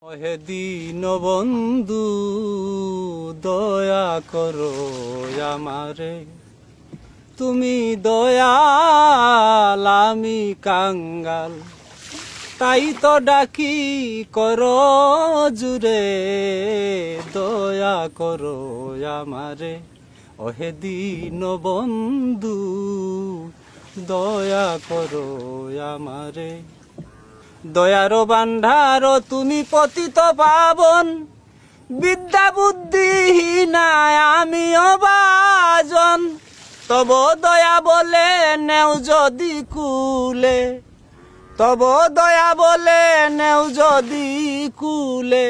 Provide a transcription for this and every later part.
ওহে দীন বন্ধু দয়া করো আমারে, তুমি দয়াল আমি কাঙ্গাল, তাই তো ডাকি করো জুরে, দয়া করো আমারে। ওহে দীন বন্ধু দয়া করো আমারে। দয়ার ভান্ডার তুমি পতিত পাবন, বিদ্যা বুদ্ধিহীনা আমি অবাজন, তব দয়া বলে নেও যদি কুলে, তব দয়া বলে নেও যদি কুলে,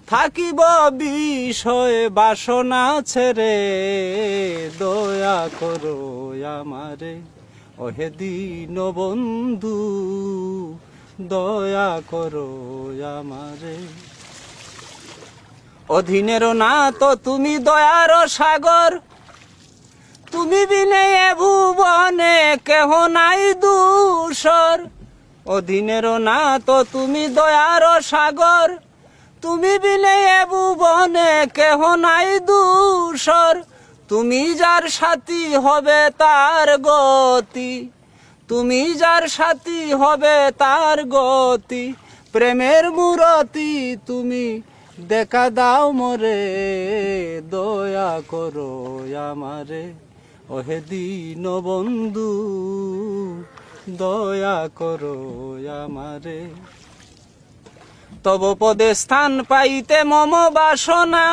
থাকিব বিষয় বাসনা ছেড়ে, দয়া করো আমারে। ওহে দীন বন্ধু দয়া করো আমারে। অধীনের না তো তুমি দয়ার সাগর, তুমি বিনে এ ভুবনে কেহ নাই দূষর। অধীনের না তো তুমি দয়ার সাগর, তুমি বিনে এ ভুবনে কেহ নাই দূষর। তুমি যার সাথী হবে তার গতি, তুমি যার সাথী হবে তার গতি, প্রেমের মূরতি তুমি দেখা দাও মোরে, দয়া করো আমারে। ওহে দীন বন্ধু দয়া করো আমারে। তব পদে স্থান পাইতে মম বাসনা,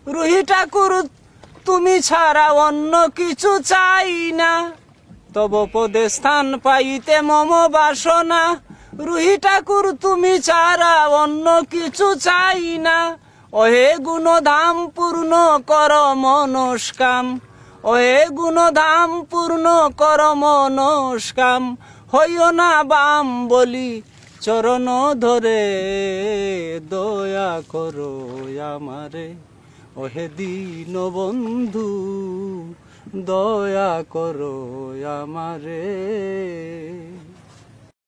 রুহি ঠাকুর তুমি ছাড়া অন্য কিছু চাই না। তব পদে স্থান পাইতে মম বাসনা, রুহি ঠাকুর তুমি ছাড়া অন্য কিছু চাই না। ওহে গুণধাম পূর্ণ কর মনস্কাম, ওহে গুণধাম পূর্ণ কর মনস্কাম, হইও না বাম বলি চরণ ধরে, দয়া করো আমারে। ওহে দীন বন্ধু দয়া করো আমারে।